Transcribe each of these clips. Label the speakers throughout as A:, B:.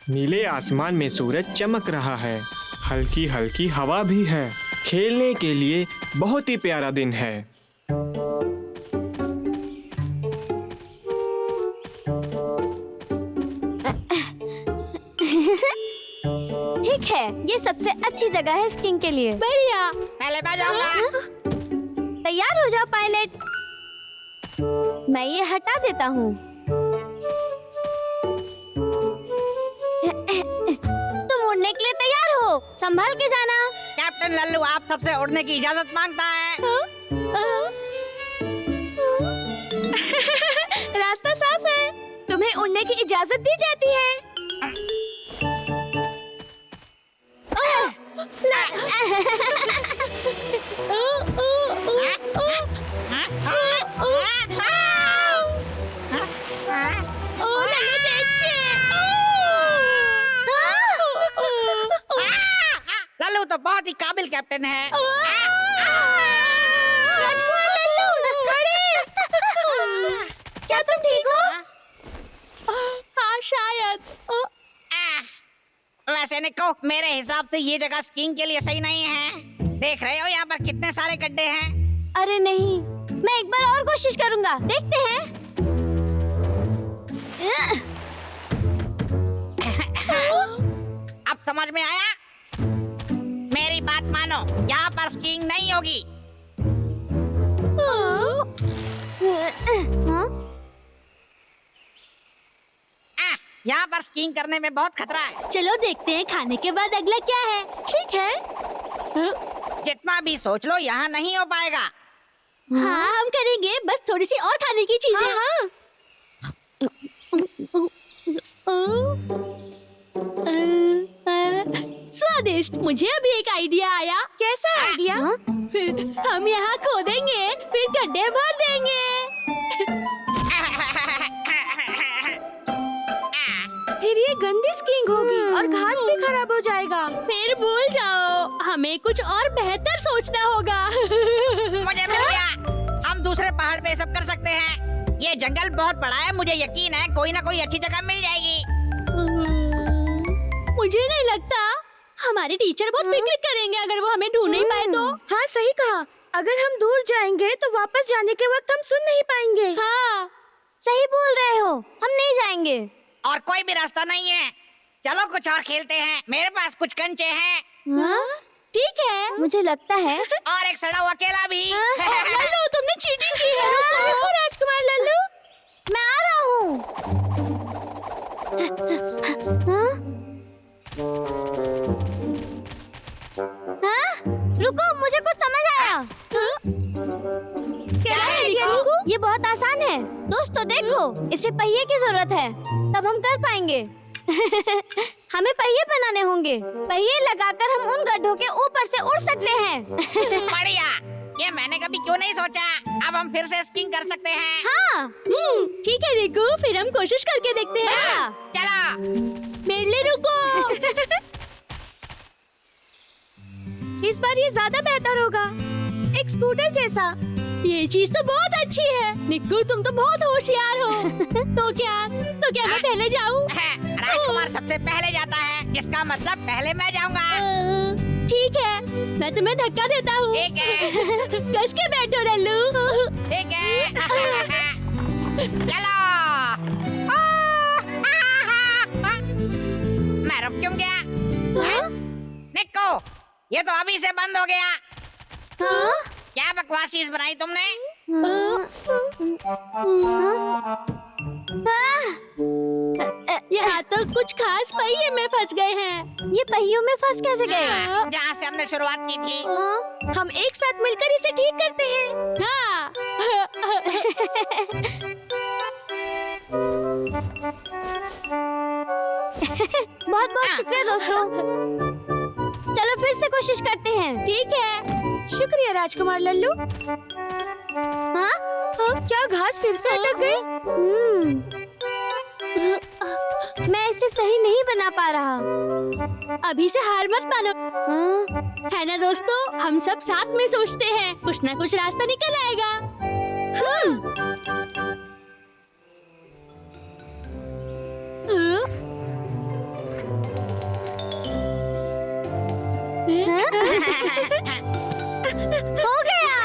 A: नीले आसमान में सूरज चमक रहा है। हल्की हल्की हवा भी है। खेलने के लिए बहुत ही प्यारा दिन है।
B: ठीक है, ये सबसे अच्छी जगह है स्कीइंग के लिए।
C: बढ़िया।
D: पहले मैं जाऊंगा।
B: तैयार हो जाओ पायलट। मैं ये हटा देता हूँ। तुम उड़ने के लिए तैयार हो? संभाल के जाना।
D: कैप्टन लल्लू आप सबसे उड़ने की इजाजत मांगता है।
C: रास्ता साफ है, तुम्हें उड़ने की इजाजत दी जाती है।
D: लल्लू तो बहुत ही काबिल कैप्टन है।
C: राजकुमार लल्लू,
B: क्या तुम ठीक हो?
C: हाँ शायद।
D: वैसे निको, मेरे हिसाब से ये जगह स्कीइंग के लिए सही नहीं है। देख रहे हो यहाँ पर कितने सारे गड्ढे हैं।
B: अरे नहीं, मैं एक बार और कोशिश करूंगा, देखते हैं।
D: अब समझ में आया? मेरी बात मानो, यहाँ पर स्कीइंग नहीं होगी। यहाँ पर स्कीइंग करने में बहुत खतरा है।
C: चलो देखते हैं खाने के बाद अगला क्या है। ठीक है।
D: जितना भी सोच लो यहाँ नहीं हो पाएगा।
C: हाँ हम करेंगे, बस थोड़ी सी और खाने की चीजें। हाँ, स्वादिष्ट। मुझे अभी एक आइडिया आया। कैसा आइडिया? हम यहाँ खोदेंगे, फिर गड्ढे भर देंगे। फिर ये गंदी स्कीइंग होगी और घास भी खराब हो जाएगा। फिर भूल जाओ, हमें कुछ और बेहतर सोचना होगा।
D: मुझे मिल गया, हम दूसरे पहाड़ पे सब कर सकते हैं। ये जंगल बहुत बड़ा है, मुझे यकीन है कोई ना कोई अच्छी जगह मिल जाएगी।
C: मुझे नहीं लगता, हमारे टीचर बहुत फिक्र करेंगे अगर वो हमें ढूंढ नहीं पाए तो। हाँ सही कहा, अगर हम दूर जाएंगे तो वापस जाने के वक्त हम सुन नहीं पाएंगे।
B: हाँ, सही बोल रहे हो, हम नहीं जाएंगे।
D: और कोई भी रास्ता नहीं है। चलो कुछ और खेलते हैं, मेरे पास कुछ कंचे हैं।
C: ठीक है।
B: मुझे लगता है
D: और एक सड़ा हुआ केला भी।
C: लल्लू तुमने चीटिंग की है। रुको राजकुमार लल्लू,
B: मैं आ रहा हूँ। रुको, मुझे कुछ समझ आया।
C: क्या है रिको?
B: ये बहुत आसान है। दोस्तों देखो, इसे पहिए की जरूरत है, तब हम कर पाएंगे। हमें पहिए बनाने होंगे। पहिए लगाकर हम उन गड्ढों के ऊपर से उड़ सकते हैं।
D: बढ़िया, ये मैंने कभी क्यों नहीं सोचा। अब हम फिर से स्कीइंग कर सकते हैं।
B: हाँ,
C: ठीक है रिको, फिर हम कोशिश करके देखते हैं।
D: चलो।
C: मेरे लिए रुको। इस बार ये ज्यादा बेहतर होगा, एक स्कूटर जैसा। ये चीज तो बहुत अच्छी है। निक्कू तुम तो बहुत होशियार हो। तो क्या मैं पहले जाऊँ?
D: राजकुमार सबसे पहले जाता है, जिसका मतलब पहले मैं जाऊंगा।
C: ठीक है, मैं तुम्हें धक्का देता हूँ।
D: ठीक है।
C: कस के बैठो लल्लू।
D: ठीक है। चलो। मैं रुक क्यों गया? निक्को, ये तो अभी से बंद हो गया। क्या बकवास चीज बनाई तुमने?
C: यहाँ तो कुछ खास पहिए में फंस गए हैं।
B: ये पहियों में फंस कैसे गए?
D: जहाँ से हमने शुरुआत की थी।
C: हम एक साथ मिलकर इसे ठीक करते हैं। हाँ।
B: बहुत बहुत शुक्रिया दोस्तों। चलो फिर से कोशिश करते हैं।
C: ठीक है, शुक्रिया राजकुमार लल्लू।
B: हाँ?
C: क्या घास फिर से अटक गई?
B: मैं इसे सही नहीं बना पा रहा।
C: अभी से हार मत मानो। है ना दोस्तों, हम सब साथ में सोचते हैं, कुछ ना कुछ रास्ता निकल आएगा।
B: हो गया।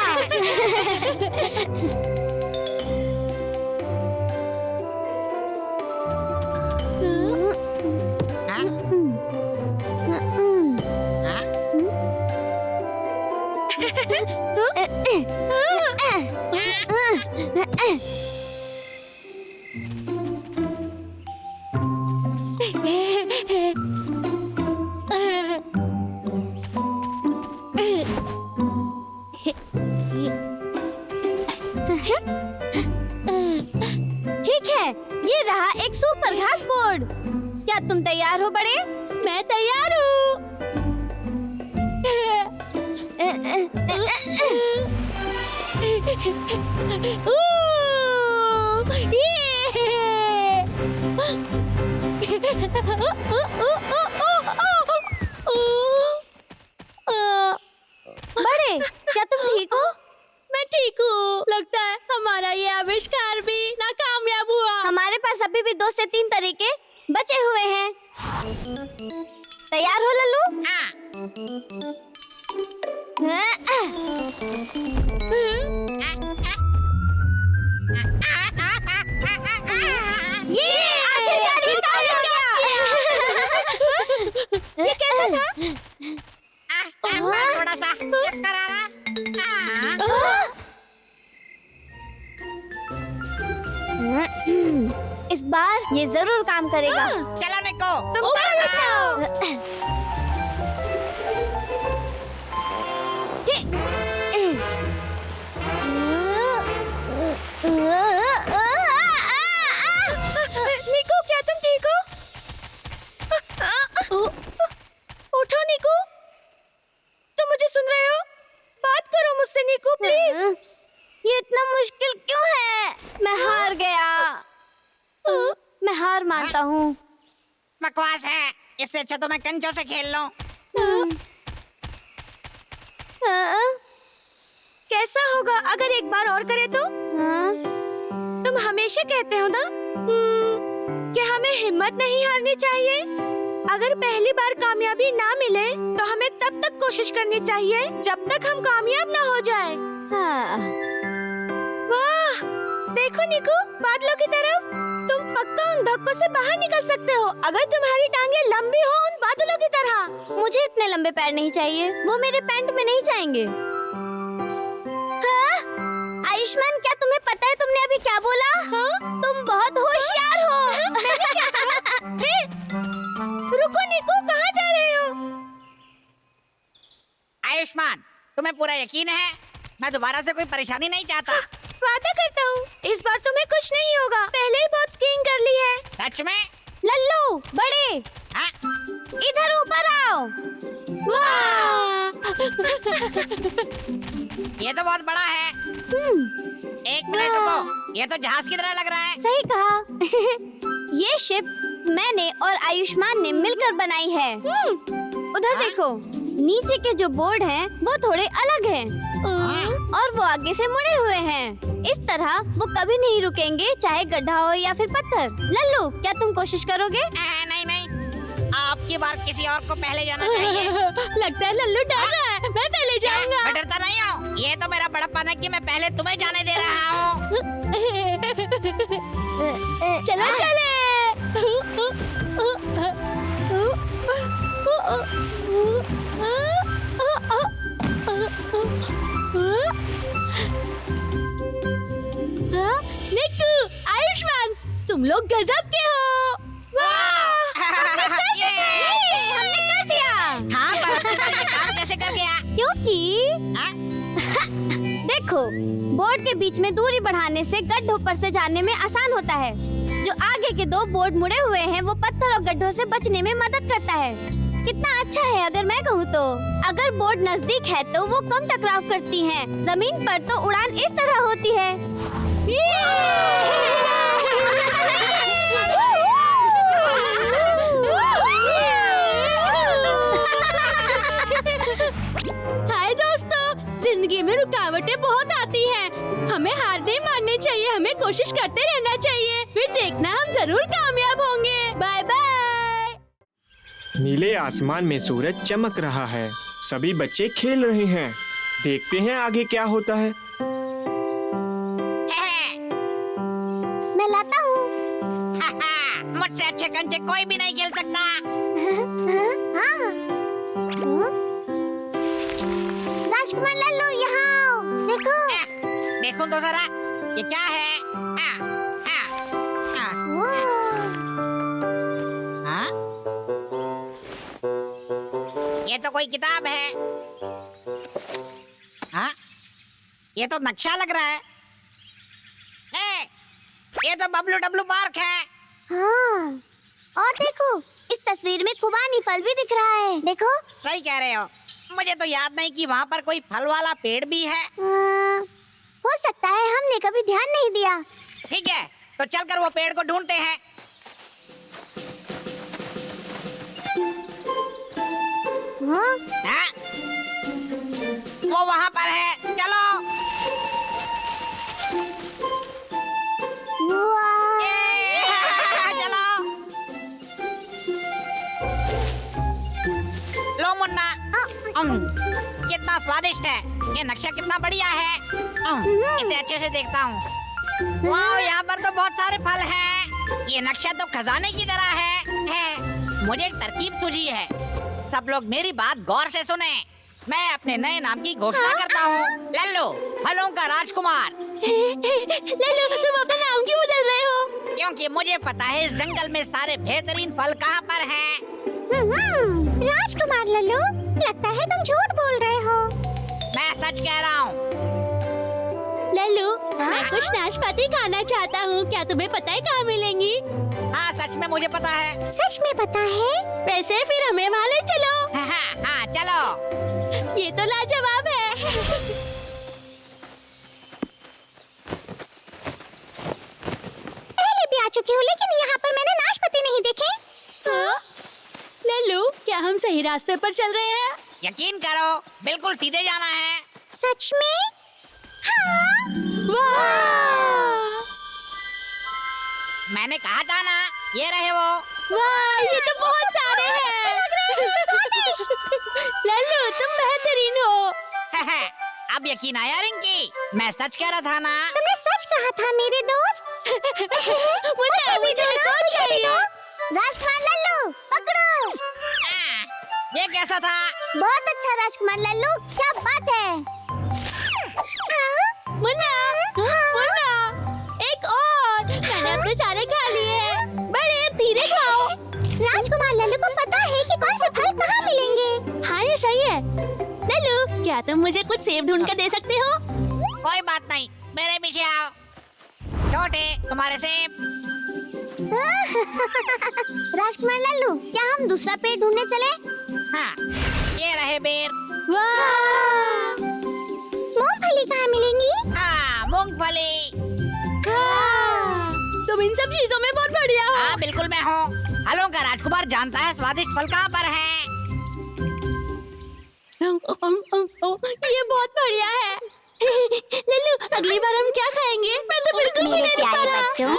B: ठीक है, ये रहा एक सुपर घास बोर्ड। क्या तुम तैयार हो बड़े?
C: मैं तैयार हूँ।
B: बड़े, क्या तुम ठीक हो?
C: मैं ठीक हूँ। लगता है हमारा ये आविष्कार भी नाकामयाब हुआ।
B: हमारे पास अभी भी 2 से 3 तरीके बचे हुए हैं। तैयार हो लल्लू? ये आखिरकार ये काम हो गया।
C: ये कैसा था?
D: थोड़ा सा चक्कर आ रहा।
B: इस बार ये जरूर काम करेगा।
D: चलो निको,
C: तुम
D: ऊपर
C: कर
D: से आओ।
C: निको, क्या तुम ठीक हो? उठो निको, तुम मुझे सुन रहे हो? बात करो मुझसे निको, प्लीज।
B: ये इतना मुश्किल क्यों है? मैं हार गया। मैं हार मानता हूँ।
D: बकवास है, इससे अच्छा तो मैं कंचों से खेल लूं।
C: कैसा होगा अगर एक बार और करे तो? तुम हमेशा कहते हो ना कि हमें हिम्मत नहीं हारनी चाहिए। अगर पहली बार कामयाबी ना मिले तो हमें तब तक कोशिश करनी चाहिए जब तक हम कामयाब ना हो जाए। वाह, देखो निको, बादलों की तरफ। तुम पक्का उन धक्कों से बाहर निकल सकते हो अगर तुम्हारी टांगे लंबी हो उन बादलों की तरह।
B: मुझे इतने लंबे पैर नहीं चाहिए, वो मेरे पैंट में नहीं जाएंगे। हाँ? आयुष्मान, क्या तुम्हें पता है तुमने अभी क्या बोला?
C: हाँ?
B: तुम बहुत होशियार हो।
C: रुको निको, कहाँ जा रहे हो?
D: आयुष्मान, तुम्हें पूरा यकीन है? मैं दोबारा से कोई परेशानी नहीं चाहता।
C: वादा करता हूँ, इस बार तुम्हें कुछ नहीं होगा। पहले ही बहुत स्कीइंग कर ली है।
D: सच में?
B: लल्लू, बड़े,
D: हाँ?
B: इधर ऊपर आओ।
C: वाह!
D: ये तो बहुत बड़ा है। एक मिनट रुको, ये तो जहाज की तरह लग रहा है।
B: सही कहा। ये शिप मैंने और आयुष्मान ने मिलकर बनाई है। उधर देखो, नीचे के जो बोर्ड हैं, वो थोड़े अलग हैं और वो आगे से मुड़े हुए हैं। इस तरह वो कभी नहीं रुकेंगे, चाहे गड्ढा हो या फिर पत्थर। लल्लू, क्या तुम कोशिश करोगे?
D: नहीं नहीं, आपकी बार किसी और को पहले जाना चाहिए।
C: लगता है लल्लू डर रहा है। मैं पहले जाऊंगा।
D: मैं डरता नहीं हूँ, ये तो मेरा बड़प्पन है कि मैं पहले तुम्हें जाने दे रहा हूँ।
C: चलो चले। निक्कू, आयुष्मान, तुम लोग गजब के हो।
D: ये
B: हमने कर दिया।
D: हाँ, पर ये काम कैसे कर गया?
B: क्योंकि
D: हाँ?
B: देखो, बोर्ड के बीच में दूरी बढ़ाने से गड्ढों पर से जाने में आसान होता है। जो आगे के 2 बोर्ड मुड़े हुए हैं, वो पत्थर और गड्ढों से बचने में मदद करता है। कितना अच्छा है अगर मैं कहूँ तो। अगर बोर्ड नजदीक है तो वो कम टकराव करती हैं। जमीन पर तो उड़ान इस तरह होती है।
C: हाय दोस्तों, जिंदगी में रुकावटें बहुत आती हैं। हमें हार नहीं माननी चाहिए, हमें कोशिश करते रहना चाहिए। फिर देखना हम जरूर कामयाब होंगे। Bye bye.
A: नीले आसमान में सूरज चमक रहा है। सभी बच्चे खेल रहे हैं। देखते हैं आगे क्या होता है।
B: मैं लाता हूँ।
D: मुझसे अच्छे कंचे कोई भी नहीं खेल सकता।
B: हाँ। राजकुमार लल्लू यहाँ आओ। देखो।
D: देखो तो जरा ये क्या है। हाँ? ये तो कोई किताब है। हाँ? ये तो नक्शा लग रहा है। ये तो बबलू डब्लू पार्क है।
B: हाँ। और देखो, इस तस्वीर में खुबानी फल भी दिख रहा है। देखो।
D: सही कह रहे हो। मुझे तो याद नहीं कि वहाँ पर कोई फल वाला पेड़ भी है।
B: हो सकता है, हमने कभी ध्यान नहीं दिया।
D: ठीक है, तो चलकर वो पेड़ को ढूंढते हैं।
B: हाँ?
D: हाँ? वो वहाँ पर है, चलो।
B: वाह!
D: चलो। लो मुन्ना। कितना स्वादिष्ट है। ये नक्शा कितना बढ़िया है। इसे अच्छे से देखता हूँ। वाह, यहाँ पर तो बहुत सारे फल हैं। ये नक्शा तो खजाने की तरह है। मुझे एक तरकीब सूझी है। सब लोग मेरी बात गौर से सुने। मैं अपने नए नाम की घोषणा करता हूँ। लल्लू, फलों का राजकुमार।
C: लल्लू, तुम अपना नाम क्यों बदल रहे हो?
D: क्योंकि मुझे पता है इस जंगल में सारे बेहतरीन फल कहाँ पर हैं।
B: राजकुमार लल्लू, लगता है तुम झूठ बोल रहे हो।
D: मैं सच कह रहा हूँ।
C: लल्लू, मैं कुछ नाशपाती खाना चाहता हूँ। क्या तुम्हें पता है कहाँ मिलेंगी?
D: हाँ, सच में मुझे पता है।
B: सच में पता है?
C: वैसे फिर हमें वहाँ ले चलो।
D: हाँ, चलो।
C: ये तो लाजवाब है।
B: पहले भी आ चुकी हूँ, लेकिन यहाँ पर मैंने नाशपाती नहीं देखे।
C: लल्लू, क्या हम सही रास्ते पर चल रहे हैं?
D: यकीन करो, बिल्कुल सीधे जाना है।
B: सच में? हाँ।
C: वाह!
D: मैंने कहा था ना, ये रहे वो।
C: वाह, ये तो बहुत सारे हैं। लल्लू, तुम बेहतरीन हो।
D: अब यकीन आया रिंकी, मैं सच कह रहा था ना।
B: तुमने सच कहा था मेरे दोस्त।
C: मुझे भी चाहिए।
B: राजकुमार लल्लू, पकड़ो।
D: ये कैसा था?
B: बहुत अच्छा राजकुमार लल्लू, क्या बात है।
C: मुन्ना, मुन्ना, एक और। मैंने अपने सारे खा लिए हैं। बड़े धीरे खाओ।
B: राजकुमार लल्लू को पता है कि कौन से फल कहाँ मिलेंगे।
C: हाँ, ये सही है। लल्लू, क्या तुम मुझे कुछ सेब ढूंढ कर दे सकते हो?
D: कोई बात नहीं, मेरे पीछे आओ। छोटे, तुम्हारे सेब।
B: राजकुमार लल्लू, क्या हम दूसरा पेड़ ढूंढने चले?
D: हाँ, ये रहे बेर।
C: वाह!
B: मूंगफली कहाँ मिलेंगी?
D: हाँ, मूंगफली।
C: तुम इन सब चीजों में बहुत बढ़िया हो।
D: हाँ, बिल्कुल मैं हूँ। फलों का राजकुमार जानता है स्वादिष्ट फल कहाँ पर है।
C: ये बहुत बढ़िया है। लल्लू, अगली बार हम क्या खाएंगे? मैं तो बिल्कुल भी
B: मेरे
C: नहीं खा
B: प्यारे
C: रहा।
B: बच्चों,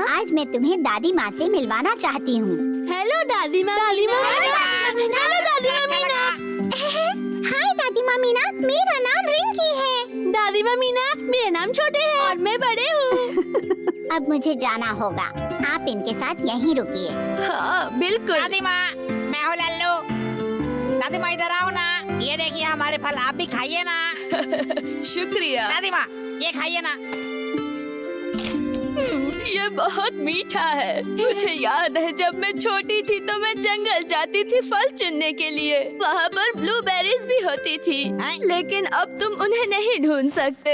B: आज मैं तुम्हें दादी माँ से मिलवाना चाहती हूँ।
C: हेलो दादी माँ। हेलो दादी माँ मीना।
B: हाय दादी माँ मीना, मेरा नाम रिंकी है।
C: दादी माँ मीना, मेरा नाम छोटे है और मैं बड़े हूँ।
B: अब मुझे जाना होगा, आप इनके साथ यहीं रुकिए।
C: हाँ, बिल्कुल।
D: दादी माँ, मैं हूँ लल्लू। दादी माँ, इधर आओ ना। ये देखिए हमारे फल, आप भी खाइए ना।
C: शुक्रिया।
D: दादी माँ, ये खाइए ना।
C: ये बहुत मीठा है। मुझे याद है जब मैं छोटी थी तो मैं जंगल जाती थी फल चुनने के लिए। वहाँ पर ब्लूबेरीज भी होती थी, लेकिन अब तुम उन्हें नहीं ढूंढ सकते।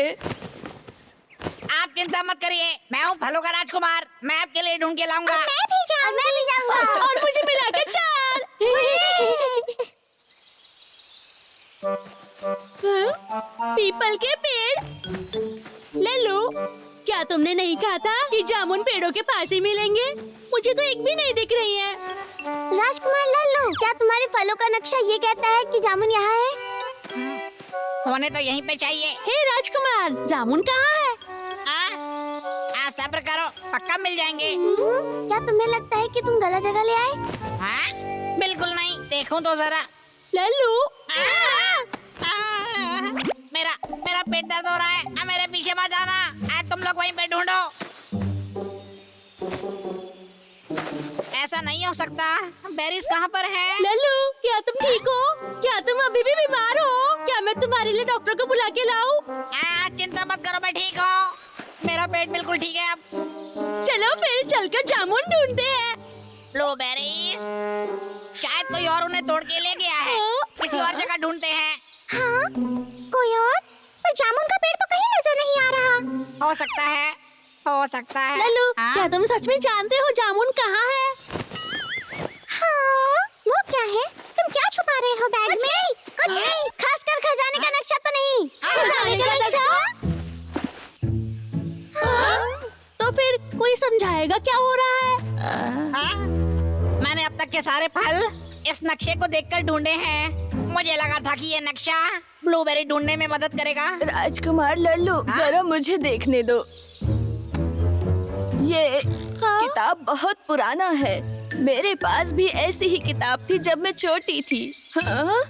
D: आप चिंता मत करिए, मैं हूँ फलों का राजकुमार। मैं आपके लिए ढूंढ के लाऊंगा।
B: मैं भी जाऊंगा।
C: और मुझे मिलाकर 4। पीपल के पेड़। लल्लू, क्या तुमने नहीं कहा था कि जामुन पेड़ों के पास ही मिलेंगे? मुझे तो एक भी नहीं दिख रही है।
B: राजकुमार लल्लू, क्या तुम्हारे फलों का नक्शा ये कहता है कि जामुन यहाँ है?
D: होने तो यहीं पे चाहिए।
C: हे राजकुमार, जामुन कहाँ है?
D: सब्र करो, पक्का मिल जाएंगे।
B: क्या तुम्हें लगता है कि तुम गलत जगह ले आए?
D: हाँ? बिल्कुल नहीं, देखूं तो जरा।
C: लल्लू,
D: पेट दर्द हो रहा है। मेरे पीछे मत जाना। तुम लोग वहीं पे ढूंढो। ऐसा नहीं हो सकता। बेरीज कहाँ पर है?
C: लल्लू, क्या तुम ठीक हो? क्या तुम अभी भी बीमार हो? क्या मैं तुम्हारे लिए डॉक्टर को बुला के लाऊं?
D: चिंता मत करो, मैं ठीक हूँ। मेरा पेट बिल्कुल ठीक है अब।
C: चलो फिर चलकर जामुन ढूंढते हैं।
D: ब्लूबेरीज, शायद कोई और उन्हें तोड़ के ले गया है। किसी और जगह ढूंढते हैं।
B: हाँ, कोई और? पर जामुन का पेड़ तो कहीं नजर नहीं आ रहा।
D: हो सकता है, हो सकता है।
C: लल्लू,
D: हाँ?
C: क्या तुम सच में जानते हो जामुन कहाँ है?
B: हाँ, वो क्या है? तुम क्या छुपा रहे हो बैग में? कुछ नहीं, खासकर खजाने का नक्शा तो नहीं।
C: खजाने का नक्शा? हाँ? तो फिर कोई समझाएगा क्या हो रहा है?
D: हाँ? मैंने अब तक के सारे फल इस नक्शे को देखकर ढूंढे हैं। मुझे लगा था कि ये नक्शा ब्लूबेरी ढूंढने में मदद करेगा।
C: राजकुमार लल्लू, जरा मुझे देखने दो। ये किताब बहुत पुराना है। मेरे पास भी ऐसी ही किताब थी जब मैं छोटी थी। हाँ?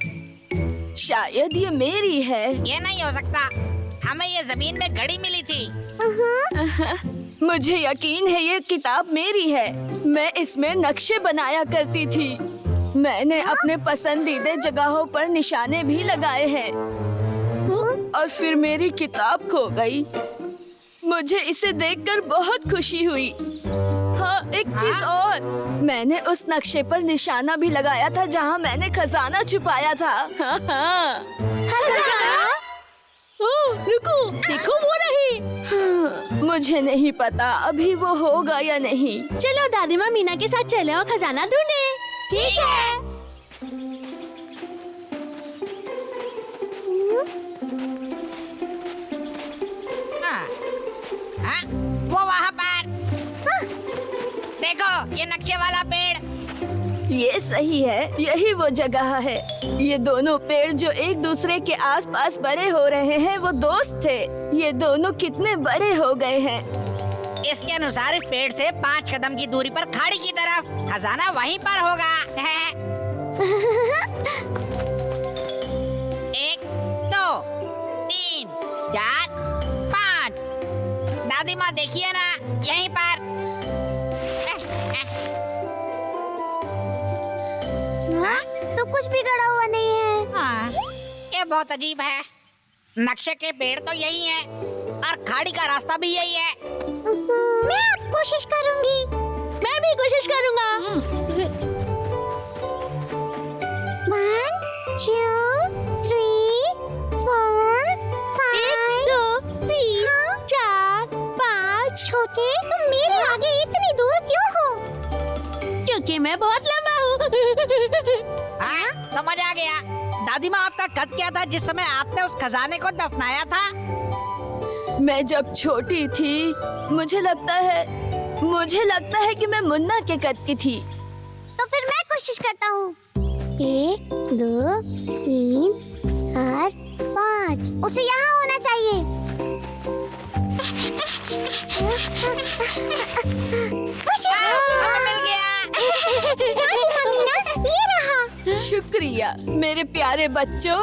C: शायद ये मेरी है।
D: ये नहीं हो सकता। हमें ये जमीन में घड़ी मिली थी।
C: मुझे यकीन है ये किताब मेरी है। मैं इसमें नक्शे बनाया करती थी। मैंने अपने पसंदीदा जगहों पर निशाने भी लगाए हैं। और फिर मेरी किताब खो गई। मुझे इसे देखकर बहुत खुशी हुई। हाँ, एक चीज और, मैंने उस नक्शे पर निशाना भी लगाया था जहाँ मैंने खजाना छुपाया था। हाँ। रुको, देखो वो रही। मुझे नहीं पता अभी वो होगा या नहीं। चलो दादी माँ मीना के साथ चले और खजाना ढूंढे। ठीक है।
D: हाँ? वो वहाँ पर। देखो, ये नक्शे वाला पेड़।
C: ये सही है, यही वो जगह है। ये दोनों पेड़ जो एक दूसरे के आसपास बड़े हो रहे हैं, वो दोस्त थे। ये दोनों कितने बड़े हो गए हैं।
D: इसके अनुसार इस पेड़ से 5 कदम की दूरी पर खाड़ी की तरफ खजाना वहीं पर होगा। 1, 2, 3, 4, 5। दादी माँ देखिए ना, यहीं पर।
B: हाँ, तो कुछ भी गड़ा हुआ नहीं है।
D: हाँ, ये बहुत अजीब है। नक्शे के पेड़ तो यही है और खाड़ी का रास्ता भी यही है।
B: मैं अब कोशिश करूंगी।
C: मैं भी कोशिश करूँगा।
B: 1, 2, 3, 4, 5।
C: 1, 2, 3, 4, 5।
B: छोटे, तुम मेरे आगे इतनी दूर क्यों हो?
C: क्योंकि मैं बहुत लंबा हूँ।
D: हाँ, समझ आ गया। दादी माँ, आपका कद क्या था जिस समय आपने उस खजाने को दफनाया था?
C: मैं जब छोटी थी, मुझे लगता है कि मैं मुन्ना के कद की थी।
B: तो फिर मैं कोशिश करता हूँ। 1, 2, 3, 4, 5। उसे यहाँ होना चाहिए।
D: हमें मिल गया।
B: मीना, ये रहा।
C: शुक्रिया मेरे प्यारे बच्चों।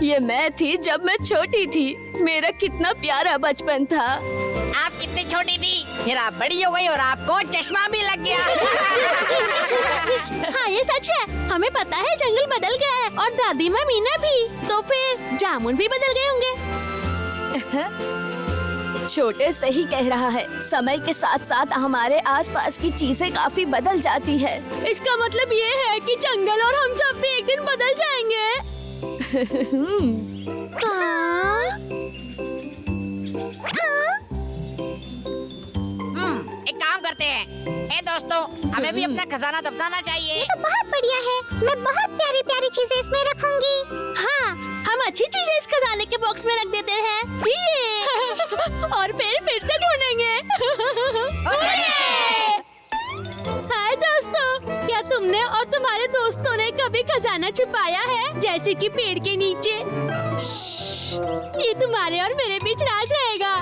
C: ये मैं थी जब मैं छोटी थी। मेरा कितना प्यारा बचपन था।
D: आप कितनी छोटी थी, फिर आप बड़ी हो गई और आपको चश्मा भी लग गया।
C: हाँ, ये सच है। हमें पता है जंगल बदल गया है और दादी माँ मीना भी। तो फिर जामुन भी बदल गए होंगे। छोटे सही कह रहा है। समय के साथ साथ हमारे आसपास की चीजें काफी बदल जाती है। इसका मतलब ये है कि जंगल और हम सब भी एक दिन बदल जाएंगे।
D: एक काम करते हैं। ए दोस्तों, हमें भी अपना खजाना दफनाना चाहिए।
B: ये तो बहुत बढ़िया है। मैं बहुत प्यारी प्यारी चीजें इसमें रखूंगी।
C: हाँ, हम अच्छी चीजें इस खजाने के बॉक्स में रख देते हैं। और फिर से ढूंढेंगे। हाय दोस्तों, क्या तुमने और तुम्हारे दोस्तों ने कभी खजाना छुपाया है, जैसे कि पेड़ के नीचे? ये तुम्हारे और मेरे बीच राज रहेगा।